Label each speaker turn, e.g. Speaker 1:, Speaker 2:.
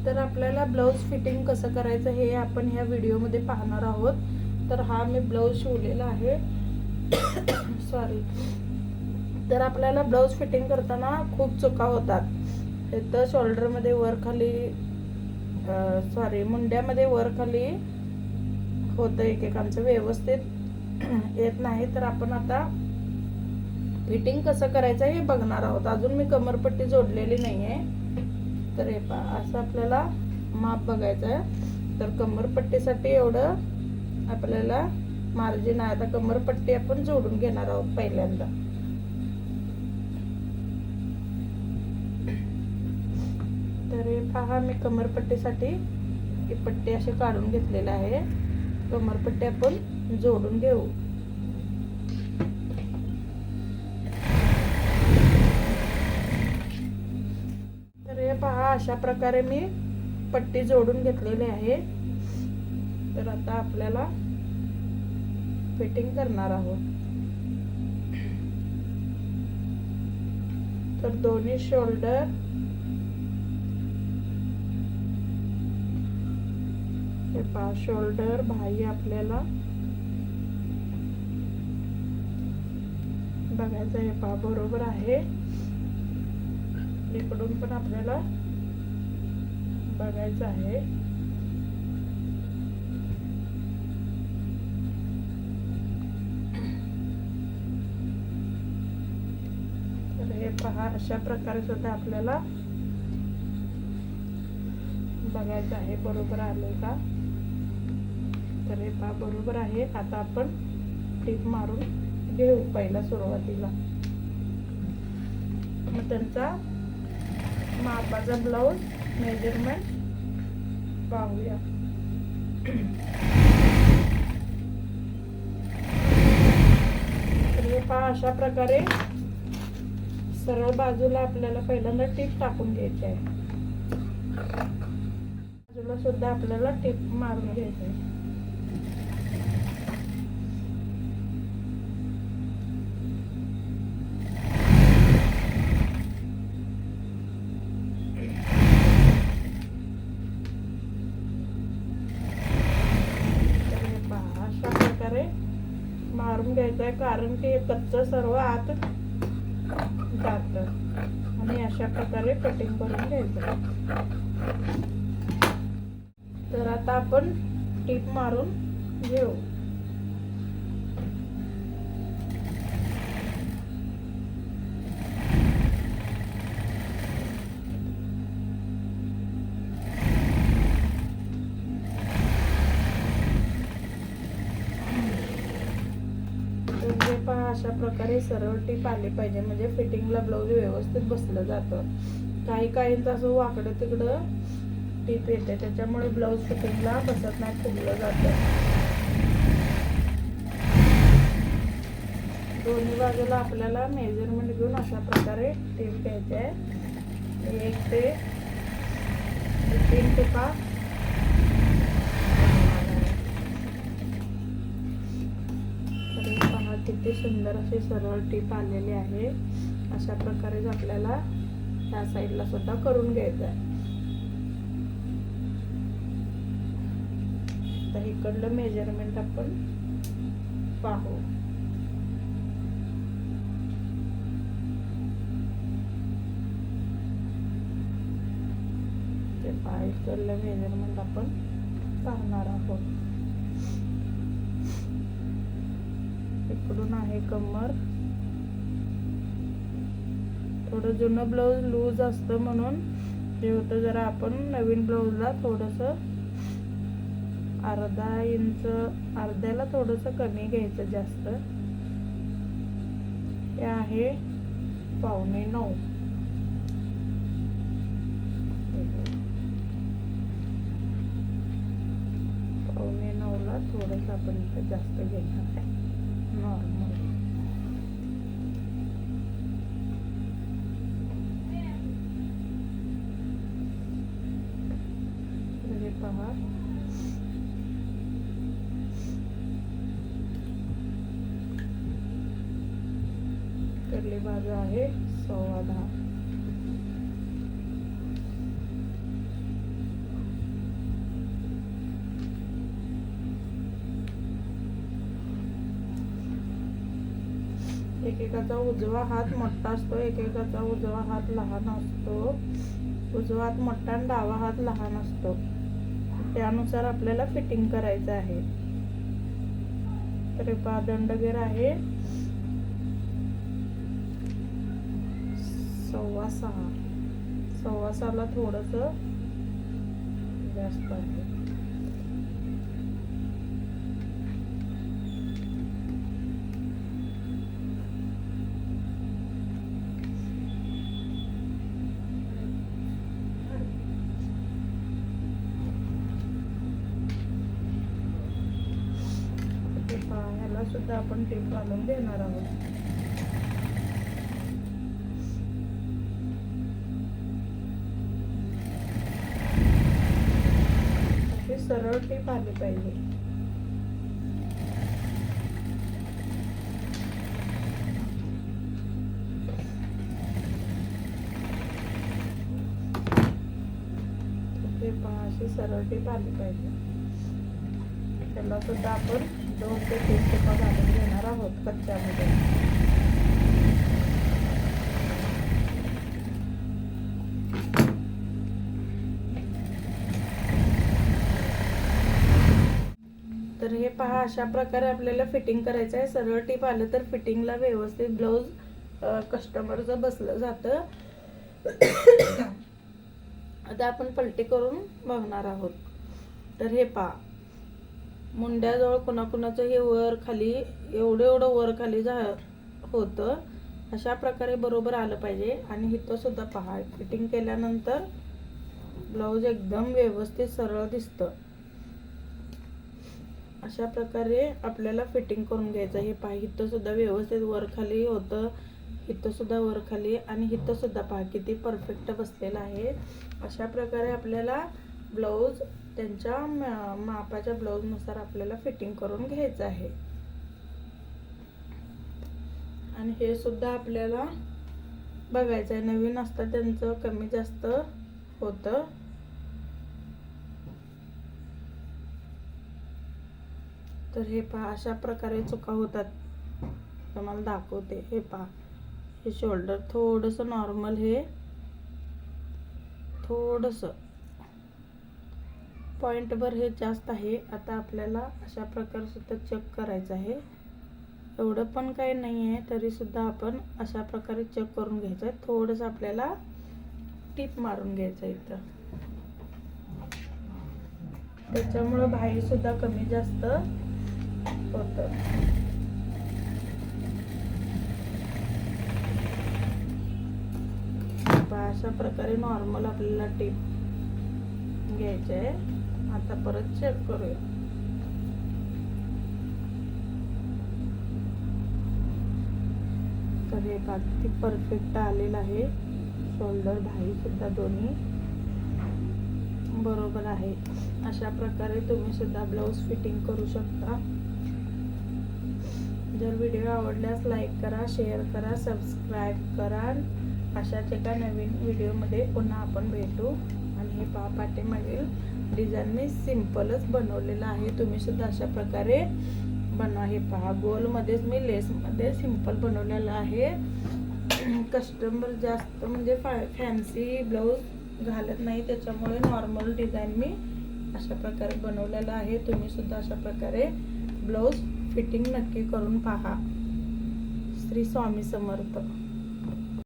Speaker 1: तर आपल्याला blouse fitting कसं करायचं हे आपण ह्या व्हिडिओमध्ये पाहणार आहोत. तर हा मी ब्लाऊज शिवलेला आहे. सॉरी. तर आपल्याला ब्लाऊज फिटिंग करताना खूप चुका होतात. इथं शोल्डरमध्ये वर खाली मुंड्यामध्ये वर खाली होतं, एकेकांचं व्यवस्थित येत नाही. तर आपण आता फिटिंग कसं करायचं हे बघणार आहोत. अजून मी कमरपट्टी जोडलेली नाही आहे. तर हे पहा, असं आपल्याला माप बघायचं आहे. तर कमरपट्टीसाठी एवढं आपल्याला मार्जिन आहे. आता कमरपट्टी आपण जोडून घेणार आहोत पहिल्यांदा. तर हे पहा, मी कमरपट्टीसाठी ही पट्टी अशी काढून घेतलेली आहे. कमरपट्टी आपण जोडून घेऊ. तर हे पहा, अशा प्रकारे मी पट्टी जोडून घेतलेली आहे. तर आता आपल्याला फिटिंग करणार आहोत. तर दोन्ही शोल्डर हे पहा, शोल्डर बाह्य आपल्याला बघायचं. हे पहा, बरोबर आहे. इकडून पण आपल्याला बघायचं आहे. तर हे पहा, अशा प्रकारे सुद्धा आपल्याला बघायचं आहे बरोबर आले का. तर हे पहा, बरोबर आहे. आता आपण टीप मारून घेऊ पहिला सुरुवातीला. मग त्यांचा मापाचा ब्लाऊज मेजरमेंट पाहूया. तर हे पहा, अशा प्रकारे सरळ बाजूला आपल्याला पहिल्यांदा टीप टाकून घ्यायची आहे. बाजूला सुद्धा आपल्याला टीप मारून घ्यायची आहे. मारून घ्यायचं आहे, कारण की कच्चं सर्व आत जात. आणि अशा प्रकारे कटिंग करून घ्यायचं. तर आता आपण टीप मारून घेऊ. पहा, अशा प्रकारे सरळ टीप आली पाहिजे, म्हणजे फिटिंगला ब्लाऊज व्यवस्थित बसलं जातं. काहींचं असं वाकडं तिकडं टीप येते, त्याच्यामुळे ब्लाऊज फिटिंगला बसत नाही, फुगलं जातं. दोन्ही बाजूला आपल्याला मेजरमेंट घेऊन अशा प्रकारे टीप घ्यायची आहे. 1 ते 3 टिपा किती सुंदर अशी सरळ टीप आलेली आहे. अशा प्रकारे आपल्याला ह्या साईडला सुद्धा करून घ्यायचं आहे. तर इकडलं मेजरमेंट आपण पाहू. ते इकडलं मेजरमेंट आपण पाहणार आहोत. इकडून आहे कमर. थोडं जुनं ब्लाऊज लूज असतं, म्हणून हे होतं जरा आपण नवीन ब्लाऊजला थोडंसं अर्ध्याला थोडंसं कमी घ्यायचं जास्त. हे आहे 8:45. ला थोडंसं आपण इथं जास्त घेणार आहे नॉर्मल. हे पहा, कर्ली बाजू आहे 10.15. एकेकाचा उजवा हात मोठा असतो, एकेकाचा उजवा हात लहान असतो. उजवा हात मोठा आणि डावा हात लहान असतो. त्यानुसार आपल्याला फिटिंग करायचं आहे. तर पहा दंडगेर आहे 6.25. 6.25ला थोडस जास्त आहे. ह्याला सुद्धा आपण टेप घालून देणार आहोत. अशी सरळ टेप आली पाहिजे. अशी सरळ टेप आली पाहिजे. त्याला सुद्धा आपण 2 ते 3 टेपा घालून घेणार आहोत कच्च्यामध्ये. तर हे पहा अशा प्रकारे आपल्याला फिटिंग करायचं आहे. सरळ टीप आलं तर फिटिंगला व्यवस्थित ब्लाऊज कस्टमरचं बसलं जातं. आता आपण पलटी करून बघणार आहोत. तर हे पहा मुंड्याजवळ कुणाकुणाचं हे वर खाली एवढं वर खाली होतं. अशा प्रकारे बरोबर आलं पाहिजे. आणि इथं सुद्धा पहा फिटिंग केल्यानंतर ब्लाऊज एकदम व्यवस्थित सरळ दिसतं. अशा प्रकारे आपल्याला फिटिंग करून घ्यायचं. हे पहा इथं सुद्धा व्यवस्थित वर खाली होतं, इथं सुद्धा वर खाली आणि इथं सुद्धा पहा किती परफेक्ट बसलेलं आहे. अशा प्रकारे आपल्याला ब्लाऊज त्यांच्या मापाच्या ब्लाऊजनुसार आपल्याला फिटिंग करून घ्यायचं आहे. आणि हे सुद्धा आपल्याला बघायचं आहे. नवीन असतं त्यांचं कमी जास्त होतं. तर हे पहा अशा प्रकारे चुका होतात. तुम्हाला दाखवते. हे पहा हे शोल्डर थोडंसं नॉर्मल, हे थोडंसं पॉइंटवर हे जास्त आहे. आता आपल्याला अशा प्रकारे सुद्धा चेक करायचं आहे. एवढं पण काही नाही आहे तरी सुद्धा आपण अशा प्रकारे चेक करून घ्यायचं आहे. थोडंसं आपल्याला टीप मारून घ्यायचं इथं. त्याच्यामुळं भाई सुद्धा कमी जास्त होतं. अशा प्रकारे नॉर्मल आपल्याला टीप घ्यायचे आहे. आता परत चेक करूया. तर हे किती परफेक्ट आलेलं आहे. शोल्डर भाई सुद्धा दोन्ही बरोबर आहे. अशा प्रकारे तुम्ही सुद्धा ब्लाऊज फिटिंग करू शकता. जर व्हिडिओ आवडल्यास लाईक करा, शेअर करा, सबस्क्राईब करा. अशाच एका नवीन व्हिडिओमध्ये पुन्हा आपण भेटू. आणि हे पहा पाठीमागील डिझाईन मी सिम्पलच बनवलेलं आहे. तुम्ही सुद्धा अशा प्रकारे बनवा. हे पहा गोलमध्येच मी लेसमध्ये सिम्पल बनवलेलं आहे. कस्टमर जास्त म्हणजे फॅन्सी ब्लाऊज घालत नाही, त्याच्यामुळे नॉर्मल डिझाईन मी अशा प्रकारे बनवलेलं आहे. तुम्ही सुद्धा अशा प्रकारे ब्लाऊज फिटिंग नक्की करून पहा. श्री स्वामी समर्थ.